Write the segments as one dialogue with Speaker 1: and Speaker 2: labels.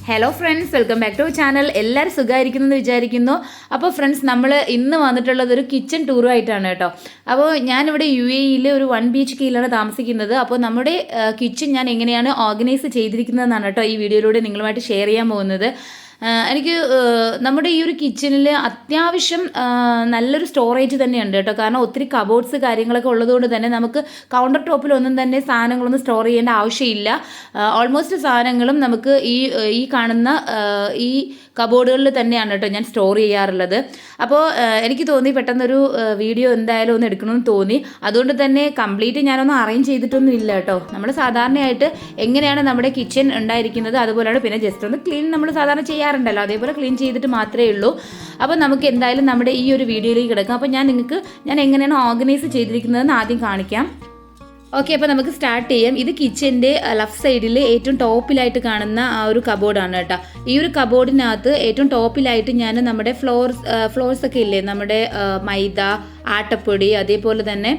Speaker 1: Hello friends, welcome back to channel. എല്ലാവരും സുഖമായിരിക്കുന്നു വിചാരിക്കുന്നു. അപ്പോൾ ഫ്രണ്ട്സ്, നമ്മൾ ഇന്ന് വന്നിട്ടുള്ളത് ഒരു കിച്ചൺ ടൂറുമായിട്ടാണ് കേട്ടോ. അപ്പോൾ ഞാനിവിടെ UAEയിൽ ഒരു 1 BHKയിലാണ് താമസിക്കുന്നത്. അപ്പോൾ നമ്മുടെ കിച്ചൺ ഞാൻ എങ്ങനെയാണ് ഓർഗനൈസ് ചെയ്തിരിക്കുന്നതെന്നാണ് കേട്ടോ ഈ വീഡിയോയിലൂടെ നിങ്ങളുമായിട്ട് ഷെയർ ചെയ്യാൻ പോകുന്നത്. എനിക്ക് നമ്മുടെ ഈ ഒരു കിച്ചണിൽ അത്യാവശ്യം നല്ലൊരു സ്റ്റോറേജ് തന്നെയുണ്ട് കേട്ടോ. കാരണം ഒത്തിരി കബോർഡ്സ് കാര്യങ്ങളൊക്കെ ഉള്ളതുകൊണ്ട് തന്നെ നമുക്ക് കൗണ്ടർ ടോപ്പിലൊന്നും തന്നെ സാധനങ്ങളൊന്നും സ്റ്റോർ ചെയ്യേണ്ട ആവശ്യമില്ല. ഓൾമോസ്റ്റ് സാധനങ്ങളും നമുക്ക് ഈ കാണുന്ന ഈ കബോർഡുകളിൽ തന്നെയാണ് കേട്ടോ ഞാൻ സ്റ്റോർ ചെയ്യാറുള്ളത്. അപ്പോൾ എനിക്ക് തോന്നി പെട്ടെന്നൊരു വീഡിയോ എന്തായാലും ഒന്ന് എടുക്കണമെന്ന് തോന്നി. അതുകൊണ്ട് തന്നെ കംപ്ലീറ്റ് ഞാനൊന്നും അറേഞ്ച് ചെയ്തിട്ടൊന്നും ഇല്ല കേട്ടോ. നമ്മൾ സാധാരണയായിട്ട് എങ്ങനെയാണ് നമ്മുടെ കിച്ചൺ ഉണ്ടായിരിക്കുന്നത് അതുപോലെയാണ്. പിന്നെ ജസ്റ്റ് ഒന്ന് ക്ലീൻ നമ്മൾ സാധാരണ ചെയ്യാറുണ്ടല്ലോ, അതേപോലെ ക്ലീൻ ചെയ്തിട്ട് മാത്രമേ ഉള്ളൂ. അപ്പോൾ നമുക്ക് എന്തായാലും നമ്മുടെ ഈ ഒരു വീഡിയോയിലേക്ക് കിടക്കാം. അപ്പോൾ ഞാൻ എങ്ങനെയാണ് ഓർഗനൈസ് ചെയ്തിരിക്കുന്നതെന്ന് ആദ്യം കാണിക്കാം. ഓക്കെ, അപ്പോൾ നമുക്ക് സ്റ്റാർട്ട് ചെയ്യാം. ഇത് കിച്ചൻ്റെ ലെഫ്റ്റ് സൈഡിൽ ഏറ്റവും ടോപ്പിലായിട്ട് കാണുന്ന ആ ഒരു കബോർഡാണ് കേട്ടോ. ഈ ഒരു കബോർഡിനകത്ത് ഏറ്റവും ടോപ്പിലായിട്ട് ഞാൻ നമ്മുടെ ഫ്ലോർസ് ഒക്കെ ഇല്ലേ, നമ്മുടെ മൈദ, ആട്ടപ്പൊടി, അതേപോലെ തന്നെ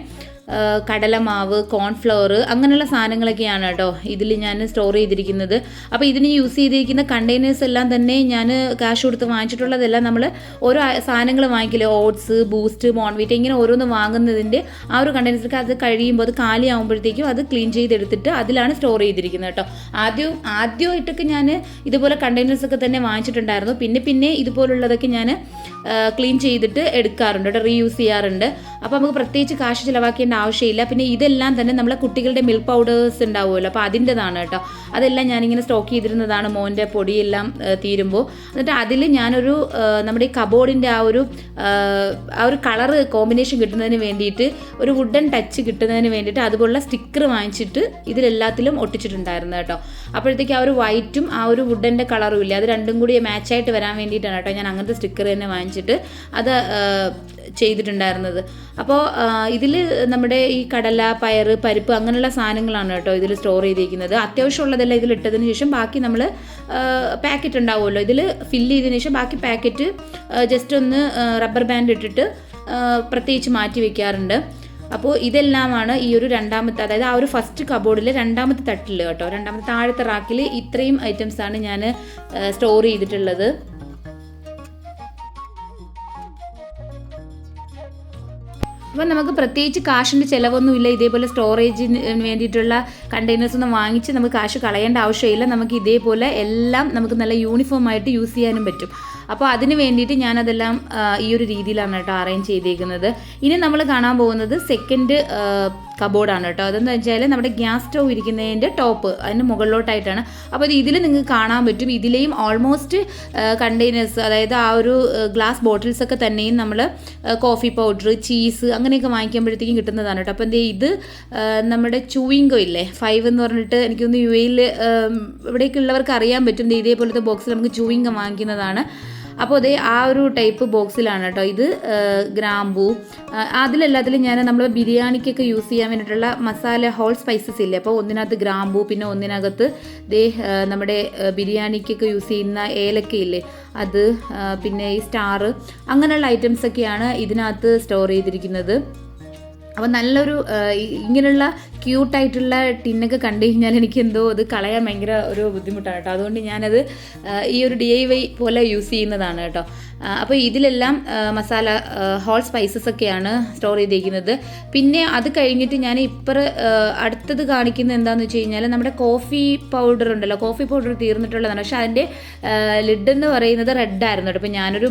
Speaker 1: കടലമാവ്, കോൺഫ്ലവർ, അങ്ങനെയുള്ള സാധനങ്ങളൊക്കെയാണ് കേട്ടോ ഇതിൽ ഞാൻ സ്റ്റോർ ചെയ്തിരിക്കുന്നത്. അപ്പോൾ ഇതിന് യൂസ് ചെയ്തിരിക്കുന്ന കണ്ടെയ്നേഴ്സ് എല്ലാം തന്നെ ഞാൻ കാശ് കൊടുത്ത് വാങ്ങിച്ചിട്ടുള്ളതെല്ലാം നമ്മൾ ഓരോ സാധനങ്ങൾ വാങ്ങിക്കില്ലേ, ഓട്സ്, ബൂസ്റ്റ്, മോൺവീറ്റ്, ഇങ്ങനെ ഓരോന്ന് വാങ്ങുന്നതിൻ്റെ ആ ഒരു കണ്ടെയ്നേഴ്സൊക്കെ അത് കഴിയുമ്പോൾ അത് കാലിയാകുമ്പോഴത്തേക്കും അത് ക്ലീൻ ചെയ്തെടുത്തിട്ട് അതിലാണ് സ്റ്റോർ ചെയ്തിരിക്കുന്നത് കേട്ടോ. ആദ്യമായിട്ടൊക്കെ ഞാൻ ഇതുപോലെ കണ്ടെയ്നേഴ്സൊക്കെ തന്നെ വാങ്ങിച്ചിട്ടുണ്ടായിരുന്നു. പിന്നെ ഇതുപോലുള്ളതൊക്കെ ഞാൻ ക്ലീൻ ചെയ്തിട്ട് എടുക്കാറുണ്ട് കേട്ടോ, റീയൂസ് ചെയ്യാറുണ്ട്. അപ്പോൾ നമുക്ക് പ്രത്യേകിച്ച് കാശ് ചിലവാക്കേണ്ട ആവശ്യമില്ല. പിന്നെ ഇതെല്ലാം തന്നെ നമ്മളെ കുട്ടികളുടെ മിൽക്ക് പൗഡേഴ്സ് ഉണ്ടാവുമല്ലോ, അപ്പോൾ അതിൻ്റെതാണ് കേട്ടോ. അതെല്ലാം ഞാനിങ്ങനെ സ്റ്റോക്ക് ചെയ്തിരുന്നതാണ് മോൻ്റെ പൊടിയെല്ലാം തീരുമ്പോൾ. എന്നിട്ട് അതിൽ ഞാനൊരു നമ്മുടെ ഈ കബോർഡിൻ്റെ ആ ഒരു കളറ് കോമ്പിനേഷൻ കിട്ടുന്നതിന് വേണ്ടിയിട്ട്, ഒരു വുഡൻ ടച്ച് കിട്ടുന്നതിന് വേണ്ടിയിട്ട് അതുപോലുള്ള സ്റ്റിക്കർ വാങ്ങിച്ചിട്ട് ഇതിലെല്ലാത്തിലും ഒട്ടിച്ചിട്ടുണ്ടായിരുന്നു കേട്ടോ. അപ്പോഴത്തേക്ക് ആ ഒരു വൈറ്റും ആ ഒരു വുഡൻ്റെ കളറും ഇല്ല, അത് രണ്ടും കൂടി മാച്ചായിട്ട് വരാൻ വേണ്ടിയിട്ടാണ് കേട്ടോ ഞാൻ അങ്ങനത്തെ സ്റ്റിക്കർ തന്നെ വാങ്ങിച്ചിട്ട് അത് ചെയ്തിട്ടുണ്ടായിരുന്നത്. അപ്പോൾ ഇതിൽ നമ്മുടെ ഈ കടല, പയറ്, പരിപ്പ്, അങ്ങനെയുള്ള സാധനങ്ങളാണ് കേട്ടോ ഇതിൽ സ്റ്റോർ ചെയ്തിരിക്കുന്നത്. അത്യാവശ്യമുള്ളതെല്ലാം ഇതിൽ ഇട്ടതിന് ശേഷം ബാക്കി നമ്മൾ പാക്കറ്റ് ഉണ്ടാവുമല്ലോ, ഇതിൽ ഫില്ല് ചെയ്തതിന് ശേഷം ബാക്കി പാക്കറ്റ് ജസ്റ്റ് ഒന്ന് റബ്ബർ ബാൻഡ് ഇട്ടിട്ട് പ്രത്യേകിച്ച് മാറ്റി വയ്ക്കാറുണ്ട്. അപ്പോൾ ഇതെല്ലാമാണ് ഈ ഒരു രണ്ടാമത്തെ, അതായത് ആ ഒരു ഫസ്റ്റ് കബോർഡിൽ രണ്ടാമത്തെ തട്ടിൽ കേട്ടോ, രണ്ടാമത്തെ താഴത്തെ റാക്കിൽ ഇത്രയും ഐറ്റംസാണ് ഞാൻ സ്റ്റോർ ചെയ്തിട്ടുള്ളത്. അപ്പോൾ നമുക്ക് പ്രത്യേകിച്ച് കാശിൻ്റെ ചിലവൊന്നുമില്ല. ഇതേപോലെ സ്റ്റോറേജിന് വേണ്ടിയിട്ടുള്ള കണ്ടെയ്നേഴ്സ് ഒന്നും വാങ്ങിച്ച് നമുക്ക് കാശ് കളയേണ്ട ആവശ്യമില്ല. നമുക്ക് ഇതേപോലെ എല്ലാം നമുക്ക് നല്ല യൂണിഫോം ആയിട്ട് യൂസ് ചെയ്യാനും പറ്റും. അപ്പോൾ അതിന് വേണ്ടിയിട്ട് ഞാനതെല്ലാം ഈ ഒരു രീതിയിലാണ് കേട്ടോ അറേഞ്ച് ചെയ്തേക്കുന്നത്. ഇനി നമ്മൾ കാണാൻ പോകുന്നത് സെക്കൻഡ് കബോർഡാണ് കേട്ടോ. അതെന്ന് വെച്ചാൽ നമ്മുടെ ഗ്യാസ് സ്റ്റൗ ഇരിക്കുന്നതിൻ്റെ ടോപ്പ്, അതിന് മുകളിലോട്ടായിട്ടാണ്. അപ്പോൾ ഇതിൽ നിങ്ങൾക്ക് കാണാൻ പറ്റും, ഇതിലെയും ഓൾമോസ്റ്റ് കണ്ടെയ്നേഴ്സ്, അതായത് ആ ഒരു ഗ്ലാസ് ബോട്ടിൽസൊക്കെ തന്നെയും നമ്മൾ കോഫി പൗഡർ, ചീസ് അങ്ങനെയൊക്കെ വാങ്ങിക്കുമ്പോഴത്തേക്കും കിട്ടുന്നതാണ് കേട്ടോ. അപ്പോൾ ഇത് നമ്മുടെ ചൂയിങ്കോ ഇല്ലേ, 5 എന്ന് പറഞ്ഞിട്ട് എനിക്കൊന്ന് UAEയിൽ ഇവിടേക്ക് ഉള്ളവർക്ക് അറിയാൻ പറ്റും. ഇതേപോലത്തെ ബോക്സിൽ നമുക്ക് ചൂയിങ്കം വാങ്ങിക്കുന്നതാണ്. അപ്പോൾ അതേ ആ ഒരു ടൈപ്പ് ബോക്സിലാണ് കേട്ടോ ഇത്. ഗ്രാമ്പൂ, അതിലെല്ലാത്തിലും ഞാൻ നമ്മൾ ബിരിയാണിക്കൊക്കെ യൂസ് ചെയ്യാൻ വേണ്ടിയിട്ടുള്ള മസാല ഹോൾ സ്പൈസസ് ഇല്ലേ, അപ്പോൾ ഒന്നിനകത്ത് ഗ്രാമ്പൂ, പിന്നെ ഒന്നിനകത്ത് നമ്മുടെ ബിരിയാണിക്കൊക്കെ യൂസ് ചെയ്യുന്ന ഏലക്കയില്ലേ അത്, പിന്നെ ഈ സ്റ്റാർ, അങ്ങനെയുള്ള ഐറ്റംസൊക്കെയാണ് ഇതിനകത്ത് സ്റ്റോർ ചെയ്തിരിക്കുന്നത്. അപ്പോൾ നല്ലൊരു ഇങ്ങനെയുള്ള ക്യൂട്ടായിട്ടുള്ള ടിന്നൊക്കെ കണ്ടു കഴിഞ്ഞാൽ എനിക്ക് എന്തോ അത് കളയാൻ ഭയങ്കര ഒരു ബുദ്ധിമുട്ടാണ് കേട്ടോ. അതുകൊണ്ട് ഞാനത് ഈ ഒരു DIY പോലെ യൂസ് ചെയ്യുന്നതാണ് കേട്ടോ. അപ്പോൾ ഇതിലെല്ലാം മസാല ഹോൾ സ്പൈസസ് ഒക്കെയാണ് സ്റ്റോർ ചെയ്തിരിക്കുന്നത്. പിന്നെ അത് കഴിഞ്ഞിട്ട് ഞാൻ അടുത്തത് കാണിക്കുന്നത് എന്താണെന്ന് വെച്ച് കഴിഞ്ഞാൽ നമ്മുടെ കോഫി പൗഡർ ഉണ്ടല്ലോ, കോഫി പൗഡർ തീർന്നിട്ടുള്ളതാണ്. പക്ഷേ അതിൻ്റെ ലിഡ് എന്ന് പറയുന്നത് റെഡ് ആയിരുന്നു കേട്ടോ. അപ്പോൾ ഞാനൊരു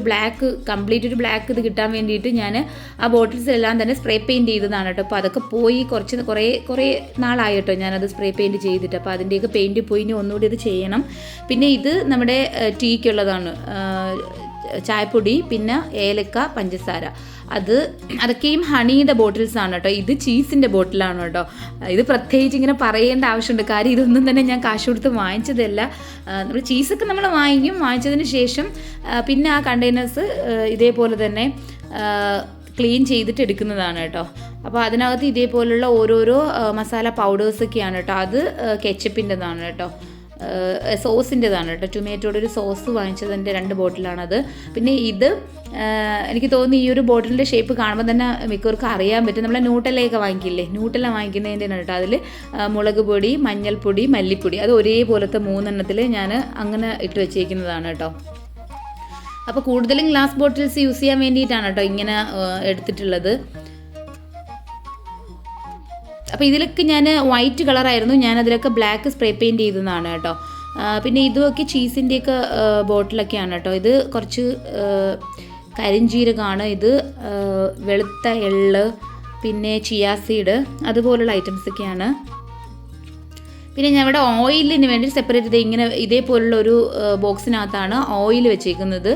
Speaker 1: കംപ്ലീറ്റ് ഒരു ബ്ലാക്ക് ഇത് കിട്ടാൻ വേണ്ടിയിട്ട് ഞാൻ ആ ബോട്ടിൽസ് എല്ലാം തന്നെ സ്പ്രേ പെയിൻറ്റ് ചെയ്തതാണ് കേട്ടോ. അപ്പോൾ അതൊക്കെ പോയി കുറേ നാളായി കേട്ടോ ഞാനത് സ്പ്രേ പെയിൻറ്റ് ചെയ്തിട്ട്. അപ്പോൾ അതിൻ്റെയൊക്കെ പെയിൻറ്റ് പോയി ഇനി ഒന്നുകൂടി അത് ചെയ്യണം. പിന്നെ ഇത് നമ്മുടെ ടീക്കുള്ളതാണ്, ചായപ്പൊടി, പിന്നെ ഏലക്ക, പഞ്ചസാര, അതൊക്കെയും ഹണിയുടെ ബോട്ടിൽസാണ് കേട്ടോ. ഇത് ചീസിൻ്റെ ബോട്ടിലാണ് കേട്ടോ. ഇത് പ്രത്യേകിച്ച് ഇങ്ങനെ പറയേണ്ട ആവശ്യമുണ്ട്, കാര്യം ഇതൊന്നും തന്നെ ഞാൻ കാശ് കൊടുത്ത് വാങ്ങിച്ചതല്ല. നമ്മൾ ചീസൊക്കെ നമ്മൾ വാങ്ങിച്ചതിന് ശേഷം പിന്നെ ആ കണ്ടെയ്നേഴ്സ് ഇതേപോലെ തന്നെ ക്ലീൻ ചെയ്തിട്ട് എടുക്കുന്നതാണ് കേട്ടോ. അപ്പോൾ അതിനകത്ത് ഇതേപോലുള്ള ഓരോരോ മസാല പൗഡേഴ്സൊക്കെയാണ് കേട്ടോ. അത് കെച്ചപ്പിൻ്റെതാണ് കേട്ടോ. സോസിൻ്റെതാണ് കേട്ടോ, ടൊമാറ്റോയുടെ ഒരു സോസ് വാങ്ങിച്ചതിൻ്റെ 2 ബോട്ടിലാണത്. പിന്നെ ഇത് എനിക്ക് തോന്നുന്നു ഈ ഒരു ബോട്ടിലിൻ്റെ ഷേപ്പ് കാണുമ്പോൾ തന്നെ മിക്കവർക്കും അറിയാൻ പറ്റും. നമ്മൾ ന്യൂട്ടലയൊക്കെ വാങ്ങിക്കില്ലേ, ന്യൂട്ടല വാങ്ങിക്കുന്നതിൻ്റെയാണ് കേട്ടോ. അതിൽ മുളക് പൊടി, മഞ്ഞൾപ്പൊടി, മല്ലിപ്പൊടി അത് ഒരേപോലത്തെ 3 ഞാൻ അങ്ങനെ ഇട്ട് വെച്ചേക്കുന്നതാണ് കേട്ടോ. അപ്പോൾ കൂടുതലും ഗ്ലാസ് ബോട്ടിൽസ് യൂസ് ചെയ്യാൻ വേണ്ടിയിട്ടാണ് കേട്ടോ ഇങ്ങനെ എടുത്തിട്ടുള്ളത്. അപ്പോൾ ഇതിലൊക്കെ ഞാൻ വൈറ്റ് കളറായിരുന്നു, ഞാനതിലൊക്കെ ബ്ലാക്ക് സ്പ്രേ പെയിൻറ്റ് ചെയ്തതാണ് കേട്ടോ. പിന്നെ ഇതുമൊക്കെ ചീസിൻ്റെയൊക്കെ ബോട്ടിലൊക്കെയാണ് കേട്ടോ. ഇത് കുറച്ച് കരിഞ്ജീരകമാണ്, ഇത് വെളുത്ത എള്ള്, പിന്നെ ചിയാ സീഡ് അതുപോലുള്ള ഐറ്റംസൊക്കെയാണ്. പിന്നെ ഞാൻ ഇവിടെ ഓയിലിന് വേണ്ടി സെപ്പറേറ്റ് ഇങ്ങനെ ഇതേപോലുള്ള ഒരു ബോക്സിനകത്താണ് ഓയിൽ വെച്ചേക്കുന്നത്.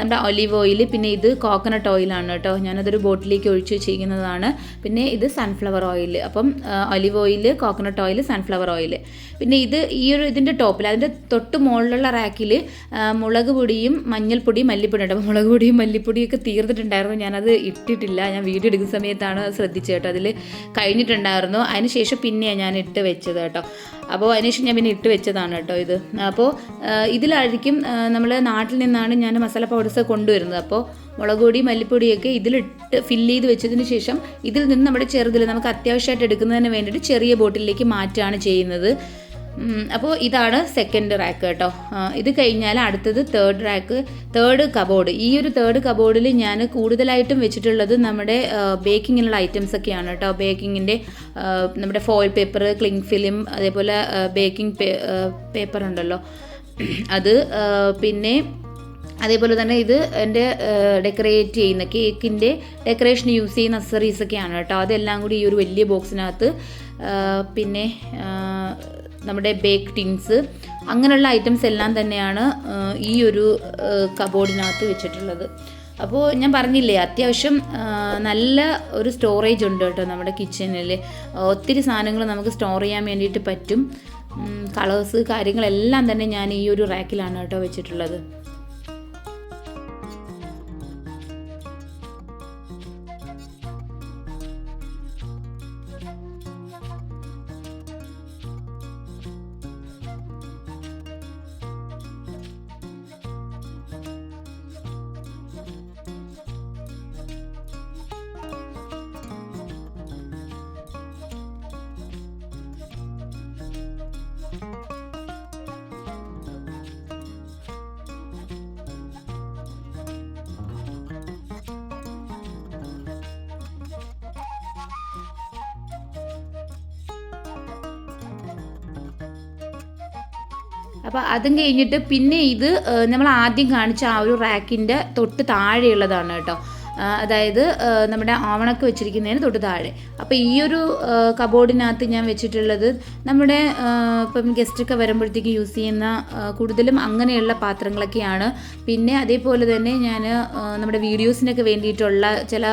Speaker 1: നമ്മുടെ ഒലിവ് ഓയിൽ, പിന്നെ ഇത് കോക്കനട്ട് ഓയിലാണ് കേട്ടോ. ഞാനതൊരു ബോട്ടിലേക്ക് ഒഴിച്ച് വെച്ചിരിക്കുന്നതാണ്. പിന്നെ ഇത് സൺഫ്ലവർ ഓയിൽ. അപ്പം olive oil, coconut oil, sunflower oil. പിന്നെ ഇത് ഈ ഒരു ഇതിൻ്റെ ടോപ്പിൽ അതിൻ്റെ തൊട്ട് മുകളിലുള്ള റാക്കിൽ മുളക് പൊടിയും മഞ്ഞൾപ്പൊടിയും മല്ലിപ്പൊടി ഉണ്ട്. അപ്പോൾ മുളക് പൊടിയും മല്ലിപ്പൊടിയൊക്കെ തീർന്നിട്ടുണ്ടായിരുന്നു, ഞാനത് ഇട്ടിട്ടില്ല. ഞാൻ വീഡിയോ എടുക്കുന്ന സമയത്താണ് ശ്രദ്ധിച്ചത് കേട്ടോ. അതിൽ കഴിഞ്ഞിട്ടുണ്ടായിരുന്നു. അതിന് ശേഷം പിന്നെയാണ് ഞാൻ ഇട്ട് വെച്ചത് കേട്ടോ. അപ്പോൾ അതിനുശേഷം ഞാൻ പിന്നെ ഇട്ട് വെച്ചതാണ് കേട്ടോ ഇത്. അപ്പോൾ ഇതിലായിരിക്കും നമ്മൾ നാട്ടിൽ നിന്നാണ് ഞാൻ മസാല പൗഡേഴ്സ് കൊണ്ടുവരുന്നത്. അപ്പോൾ മുളക് പൊടി മല്ലിപ്പൊടിയൊക്കെ ഇതിലിട്ട് ഫില്ല് ചെയ്ത് വെച്ചതിന് ശേഷം ഇതിൽ നിന്ന് നമ്മുടെ ചെറുതിൽ നമുക്ക് അത്യാവശ്യമായിട്ട് എടുക്കുന്നതിന് വേണ്ടിയിട്ട് ചെറിയ ബോട്ടിലേക്ക് മാറ്റുകയാണ് ചെയ്യുന്നത്. അപ്പോൾ ഇതാണ് സെക്കൻഡ് റാക്ക് കേട്ടോ. ഇത് കഴിഞ്ഞാൽ അടുത്തത് തേർഡ് കബോർഡ്. ഈ ഒരു തേർഡ് കബോർഡിൽ ഞാൻ കൂടുതലായിട്ടും വെച്ചിട്ടുള്ളത് നമ്മുടെ ബേക്കിങ്ങിനുള്ള ഐറ്റംസ് ഒക്കെയാണ് കേട്ടോ. ബേക്കിങ്ങിൻ്റെ നമ്മുടെ ഫോയിൽ പേപ്പർ, ക്ലിങ് ഫിലിം, അതേപോലെ ബേക്കിംഗ് പേപ്പർ ഉണ്ടല്ലോ അത്, പിന്നെ അതേപോലെ തന്നെ ഇത് എൻ്റെ ഡെക്കറേറ്റ് ചെയ്യുന്ന കേക്കിൻ്റെ ഡെക്കറേഷൻ യൂസ് ചെയ്യുന്ന അക്സസറീസൊക്കെയാണ് കേട്ടോ. അതെല്ലാം കൂടി ഈ ഒരു വലിയ ബോക്സിനകത്ത്, പിന്നെ നമ്മുടെ ബേക്ക് ടിൻസ്, അങ്ങനെയുള്ള ഐറ്റംസ് എല്ലാം തന്നെയാണ് ഈ ഒരു കബോർഡിനകത്ത് വെച്ചിട്ടുള്ളത്. അപ്പോൾ ഞാൻ പറഞ്ഞില്ലേ, അത്യാവശ്യം നല്ല ഒരു സ്റ്റോറേജ് ഉണ്ട് കേട്ടോ നമ്മുടെ കിച്ചണിൽ. ഒത്തിരി സാധനങ്ങൾ നമുക്ക് സ്റ്റോർ ചെയ്യാൻ വേണ്ടിയിട്ട് പറ്റും. കളേഴ്സ് കാര്യങ്ങളെല്ലാം തന്നെ ഞാൻ ഈ ഒരു റാക്കിലാണ് കേട്ടോ വെച്ചിട്ടുള്ളത്. അപ്പോൾ അതും കഴിഞ്ഞിട്ട് പിന്നെ ഇത് നമ്മൾ ആദ്യം കാണിച്ച ആ ഒരു റാക്കിൻ്റെ തൊട്ട് താഴെയുള്ളതാണ് കേട്ടോ. അതായത് നമ്മുടെ ആവണക്ക് വെച്ചിരിക്കുന്നതിന് തൊട്ട് താഴെ. അപ്പോൾ ഈ ഒരു കബോർഡിനകത്ത് ഞാൻ വെച്ചിട്ടുള്ളത് നമ്മുടെ ഇപ്പം ഗസ്റ്റൊക്കെ വരുമ്പോഴത്തേക്ക് യൂസ് ചെയ്യുന്ന കൂടുതലും അങ്ങനെയുള്ള പാത്രങ്ങളൊക്കെയാണ്. പിന്നെ അതേപോലെ തന്നെ ഞാൻ നമ്മുടെ വീഡിയോസിനൊക്കെ വേണ്ടിയിട്ടുള്ള ചില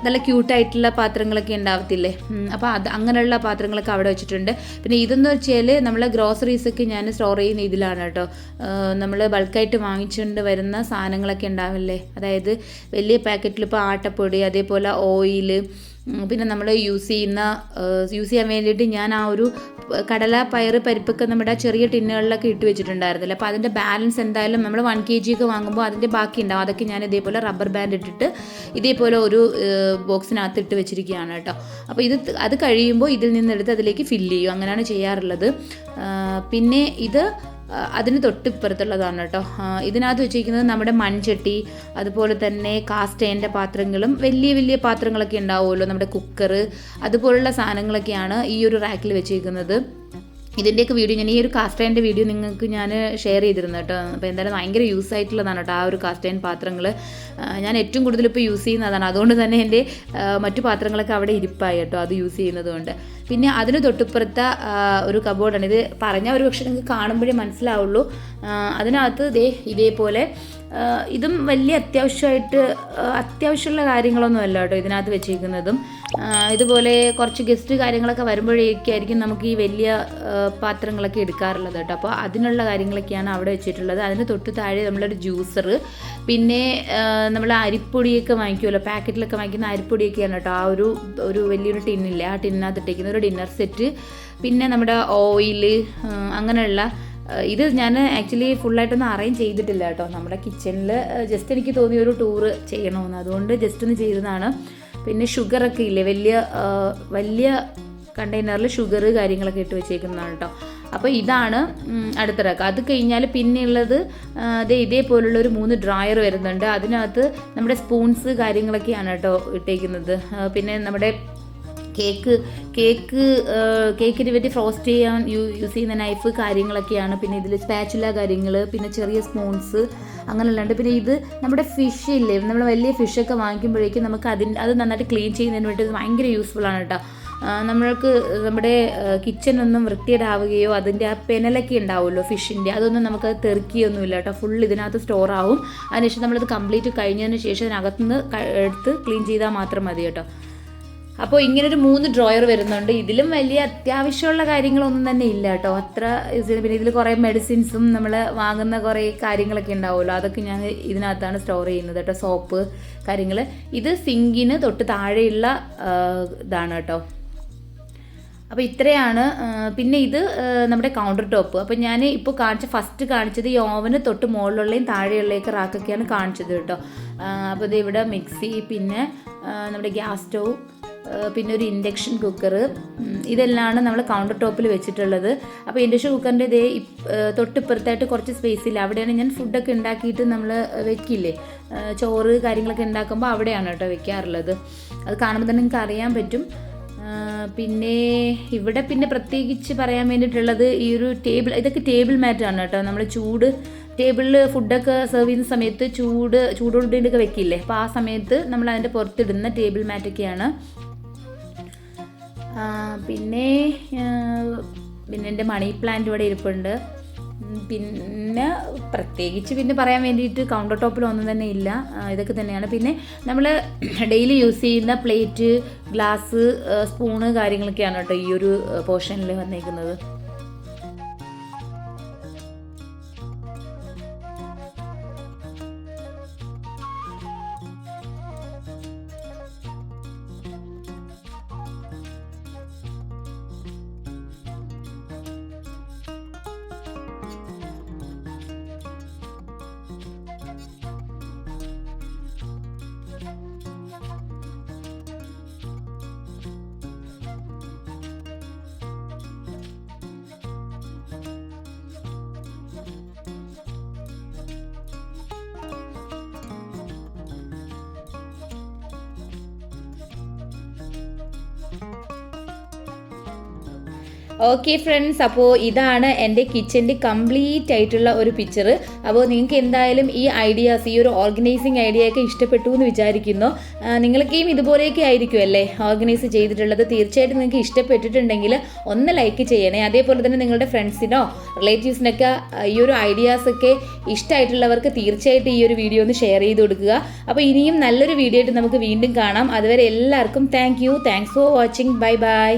Speaker 1: നല്ല ക്യൂട്ടായിട്ടുള്ള പാത്രങ്ങളൊക്കെ ഉണ്ടാവത്തില്ലേ, അപ്പോൾ അങ്ങനെയുള്ള പാത്രങ്ങളൊക്കെ അവിടെ വെച്ചിട്ടുണ്ട്. പിന്നെ ഇതെന്ന് വെച്ചാൽ നമ്മളെ ഗ്രോസറീസൊക്കെ ഞാൻ സ്റ്റോർ ചെയ്യുന്ന ഇതിലാണ് കേട്ടോ. നമ്മൾ ബൾക്കായിട്ട് വാങ്ങിച്ചുകൊണ്ട് വരുന്ന സാധനങ്ങളൊക്കെ ഉണ്ടാവില്ലേ, അതായത് വലിയ പാക്കറ്റിൽ ഇപ്പോൾ ആട്ടപ്പൊടി, അതേപോലെ ഓയിൽ, പിന്നെ നമ്മൾ യൂസ് ചെയ്യാൻ വേണ്ടിയിട്ട് ഞാൻ ആ ഒരു കടല, പയർ, പരിപ്പൊക്കെ നമ്മുടെ ചെറിയ ടിന്നുകളിലൊക്കെ ഇട്ട് വെച്ചിട്ടുണ്ടായിരുന്നില്ല. അപ്പോൾ അതിൻ്റെ ബാലൻസ് എന്തായാലും നമ്മൾ 1 kg ഒക്കെ വാങ്ങുമ്പോൾ അതിൻ്റെ ബാക്കി ഉണ്ടാവും. അതൊക്കെ ഞാൻ ഇതേപോലെ റബ്ബർ ബാൻഡ് ഇട്ടിട്ട് ഇതേപോലെ ഒരു ബോക്സിനകത്ത് ഇട്ട് വെച്ചിരിക്കുകയാണ് കേട്ടോ. അപ്പോൾ അത് കഴിയുമ്പോൾ ഇതിൽ നിന്നെടുത്ത് അതിലേക്ക് ഫില്ല് ചെയ്യും, അങ്ങനെയാണ് ചെയ്യാറുള്ളത്. പിന്നെ ഇത് അതിന് തൊട്ടിപ്പുറത്തുള്ളതാണ് കേട്ടോ. ഇതിനകത്ത് വെച്ചിരിക്കുന്നത് നമ്മുടെ മൺചട്ടി, അതുപോലെ തന്നെ കാസ്റ്റ് അയണിൻ്റെ പാത്രങ്ങളും വലിയ വലിയ പാത്രങ്ങളൊക്കെ ഉണ്ടാവുമല്ലോ, നമ്മുടെ കുക്കർ, അതുപോലുള്ള സാധനങ്ങളൊക്കെയാണ് ഈ ഒരു റാക്കിൽ വെച്ചിരിക്കുന്നത്. ഇതിൻ്റെയൊക്കെ വീഡിയോ ഞാൻ ഈ ഒരു കാസ്റ്റ് അയണിൻ്റെ വീഡിയോ നിങ്ങൾക്ക് ഞാൻ ഷെയർ ചെയ്തിരുന്നു കേട്ടോ. അപ്പോൾ എന്തായാലും ഭയങ്കര യൂസ് ആയിട്ടുള്ളതാണ് കേട്ടോ ആ ഒരു കാസ്റ്റ് അയൺ പാത്രങ്ങൾ. ഞാൻ ഏറ്റവും കൂടുതൽ ഇപ്പോൾ യൂസ് ചെയ്യുന്നതാണ്, അതുകൊണ്ട് തന്നെ എൻ്റെ മറ്റു പാത്രങ്ങളൊക്കെ അവിടെ ഇരിപ്പായി കേട്ടോ അത് യൂസ് ചെയ്യുന്നത് കൊണ്ട്. പിന്നെ അതിന് തൊട്ടിപ്പുറത്തെ ഒരു കബോർഡാണ്. ഇത് പറഞ്ഞാൽ ഒരു പക്ഷേ നിങ്ങൾക്ക് കാണുമ്പോഴേ മനസ്സിലാവുള്ളൂ. അതിനകത്ത് ഇതേപോലെ ഇതും വലിയ അത്യാവശ്യമുള്ള കാര്യങ്ങളൊന്നും അല്ല കേട്ടോ ഇതിനകത്ത് വെച്ചിരിക്കുന്നതും. ഇതുപോലെ കുറച്ച് ഗസ്റ്റ് കാര്യങ്ങളൊക്കെ വരുമ്പോഴേക്കായിരിക്കും നമുക്ക് ഈ വലിയ പാത്രങ്ങളൊക്കെ എടുക്കാറുള്ളത് കേട്ടോ. അപ്പോൾ അതിനുള്ള കാര്യങ്ങളൊക്കെയാണ് അവിടെ വെച്ചിട്ടുള്ളത്. അതിന് തൊട്ട് താഴെ നമ്മളൊരു ജ്യൂസർ, പിന്നെ നമ്മൾ അരിപ്പൊടിയൊക്കെ വാങ്ങിക്കുമല്ലോ, പാക്കറ്റിലൊക്കെ വാങ്ങിക്കുന്ന അരിപ്പൊടിയൊക്കെയാണ് കേട്ടോ. ആ ഒരു വലിയൊരു ടിന്നില്ലേ, ആ ടിന്നിനകത്ത് ഇട്ടേക്കുന്ന ഒരു ഡിന്നർ സെറ്റ്, പിന്നെ നമ്മുടെ ഓയില് അങ്ങനെയുള്ള ഇത് ഞാൻ ആക്ച്വലി ഫുള്ളായിട്ടൊന്നും അറേഞ്ച് ചെയ്തിട്ടില്ല കേട്ടോ. നമ്മുടെ കിച്ചണിൽ ജസ്റ്റ് എനിക്ക് തോന്നിയ ഒരു ടൂറ് ചെയ്യണമെന്ന്, അതുകൊണ്ട് ജസ്റ്റ് ഒന്ന് ചെയ്തതാണ്. പിന്നെ ഷുഗറൊക്കെ ഇല്ലേ, വലിയ കണ്ടെയ്നറിൽ ഷുഗർ കാര്യങ്ങളൊക്കെ ഇട്ട് വെച്ചേക്കുന്നതാണ് കേട്ടോ. അപ്പോൾ ഇതാണ് അടുത്ത റാക്ക്. അത് കഴിഞ്ഞാൽ പിന്നെയുള്ളത് ഇതേപോലുള്ള ഒരു 3 ഡ്രോയർ വരുന്നുണ്ട്. അതിനകത്ത് നമ്മുടെ സ്പൂൺസ് കാര്യങ്ങളൊക്കെയാണ് കേട്ടോ ഇട്ടേക്കുന്നത്. പിന്നെ നമ്മുടെ കേക്കിന് വേണ്ടി ഫ്രോസ്റ്റ് ചെയ്യാൻ യൂസ് ചെയ്യുന്ന നൈഫ് കാര്യങ്ങളൊക്കെയാണ്. പിന്നെ ഇതിൽ സ്പാച്ചുല കാര്യങ്ങൾ, പിന്നെ ചെറിയ സ്പൂൺസ് അങ്ങനെയുള്ളതുണ്ട്. പിന്നെ ഇത് നമ്മുടെ ഫിഷ് ഇല്ലേ, നമ്മൾ വലിയ ഫിഷൊക്കെ വാങ്ങിക്കുമ്പോഴേക്കും നമുക്ക് അത് നന്നായിട്ട് ക്ലീൻ ചെയ്യുന്നതിന് വേണ്ടി ഭയങ്കര യൂസ്ഫുള്ളാണ് കേട്ടോ. നമ്മൾക്ക് നമ്മുടെ കിച്ചണൊന്നും വൃത്തിയേടാവുകയോ അതിൻ്റെ ആ പെനലൊക്കെ ഉണ്ടാവുമല്ലോ ഫിഷിൻ്റെ, അതൊന്നും നമുക്ക് തെറിക്കുകയൊന്നുമില്ല കേട്ടോ. ഫുൾ ഇതിനകത്ത് സ്റ്റോർ ആവും. അതിനുശേഷം നമ്മളത് കംപ്ലീറ്റ് കഴിഞ്ഞതിന് ശേഷം അതിനകത്തുനിന്ന് എടുത്ത് ക്ലീൻ ചെയ്താൽ മാത്രം മതി കേട്ടോ. അപ്പോൾ ഇങ്ങനൊരു 3 ഡ്രോയർ വരുന്നുണ്ട്. ഇതിലും വലിയ അത്യാവശ്യമുള്ള കാര്യങ്ങളൊന്നും തന്നെ ഇല്ല കേട്ടോ. അത്ര പിന്നെ ഇതിൽ കുറേ മെഡിസിൻസും നമ്മൾ വാങ്ങുന്ന കുറേ കാര്യങ്ങളൊക്കെ ഉണ്ടാവുമല്ലോ, അതൊക്കെ ഞാൻ ഇതിനകത്താണ് സ്റ്റോർ ചെയ്യുന്നത് കേട്ടോ. സോപ്പ് കാര്യങ്ങൾ. ഇത് സിങ്കിന് തൊട്ട് താഴെയുള്ള ഇതാണ് കേട്ടോ. അപ്പോൾ ഇത്രയാണ്. പിന്നെ ഇത് നമ്മുടെ കൗണ്ടർ ടോപ്പ്. അപ്പോൾ ഞാൻ ഇപ്പോൾ ഫസ്റ്റ് കാണിച്ചത് ഈ ഓവന് തൊട്ട് മുകളിലുള്ളയും താഴെയുള്ളയൊക്കെ റാക്കൊക്കെയാണ് കാണിച്ചത് കേട്ടോ. അപ്പോൾ ഇത് ഇവിടെ മിക്സി, പിന്നെ നമ്മുടെ ഗ്യാസ് സ്റ്റൗ, പിന്നെ ഒരു ഇൻഡക്ഷൻ കുക്കർ, ഇതെല്ലാമാണ് നമ്മൾ കൗണ്ടർ ടോപ്പിൽ വെച്ചിട്ടുള്ളത്. അപ്പോൾ ഇൻഡക്ഷൻ കുക്കറിൻ്റെ തൊട്ടിപ്പുറത്തായിട്ട് കുറച്ച് സ്പേസില്ല, അവിടെയാണ് ഞാൻ ഫുഡൊക്കെ ഉണ്ടാക്കിയിട്ട് നമ്മൾ വെക്കില്ലേ, ചോറ് കാര്യങ്ങളൊക്കെ ഉണ്ടാക്കുമ്പോൾ അവിടെയാണ് കേട്ടോ വെക്കാറുള്ളത്. അത് കാണുമ്പോൾ തന്നെ നിങ്ങൾക്ക് അറിയാൻ പറ്റും. പിന്നെ ഇവിടെ പിന്നെ പ്രത്യേകിച്ച് പറയാൻ വേണ്ടിയിട്ടുള്ളത് ഈ ഒരു ടേബിൾ, ഇതൊക്കെ ടേബിൾ മാറ്റാണ് കേട്ടോ. നമ്മൾ ടേബിളിൽ ഫുഡൊക്കെ സെർവ് ചെയ്യുന്ന സമയത്ത് ചൂടോടൊക്കെ വെക്കില്ലേ, അപ്പോൾ ആ സമയത്ത് നമ്മൾ അതിൻ്റെ പുറത്തിടുന്ന ടേബിൾ മാറ്റൊക്കെയാണ്. പിന്നെ എൻ്റെ മണി പ്ലാന്റ് ഇവിടെ ഇരിപ്പുണ്ട്. പിന്നെ പ്രത്യേകിച്ച് പിന്നെ പറയാൻ വേണ്ടിയിട്ട് കൗണ്ടർ ടോപ്പിലൊന്നും തന്നെ ഇല്ല, ഇതൊക്കെ തന്നെയാണ്. പിന്നെ നമ്മൾ ഡെയിലി യൂസ് ചെയ്യുന്ന പ്ലേറ്റ്, ഗ്ലാസ്, സ്പൂണ് കാര്യങ്ങളൊക്കെയാണ് കേട്ടോ ഈ ഒരു പോർഷനിൽ വന്നേക്കുന്നത്. ഓക്കെ ഫ്രണ്ട്സ്, അപ്പോൾ ഇതാണ് എൻ്റെ കിച്ചൻ്റെ കംപ്ലീറ്റ് ആയിട്ടുള്ള ഒരു പിക്ചർ. അപ്പോൾ നിങ്ങൾക്ക് എന്തായാലും ഈ ഐഡിയാസ്, ഈ ഒരു ഓർഗനൈസിങ് ഐഡിയ ഒക്കെ ഇഷ്ടപ്പെട്ടു എന്ന് വിചാരിക്കുന്നു. നിങ്ങൾക്കും ഇതുപോലെയൊക്കെ ആയിരിക്കും അല്ലേ ഓർഗനൈസ് ചെയ്തിട്ടുള്ളത്. തീർച്ചയായിട്ടും നിങ്ങൾക്ക് ഇഷ്ടപ്പെട്ടിട്ടുണ്ടെങ്കിൽ ഒന്ന് ലൈക്ക് ചെയ്യണേ. അതേപോലെ തന്നെ നിങ്ങളുടെ ഫ്രണ്ട്സിനോ റിലേറ്റീവ്സിനൊക്കെ ഈ ഒരു ഐഡിയാസൊക്കെ ഇഷ്ടമായിട്ടുള്ളവർക്ക് തീർച്ചയായിട്ടും ഈ ഒരു വീഡിയോ ഒന്ന് ഷെയർ ചെയ്ത് കൊടുക്കുക. അപ്പോൾ ഇനിയും നല്ലൊരു വീഡിയോ ആയിട്ട് നമുക്ക് വീണ്ടും കാണാം. അതുവരെ എല്ലാവർക്കും thanks for watching. Bye bye.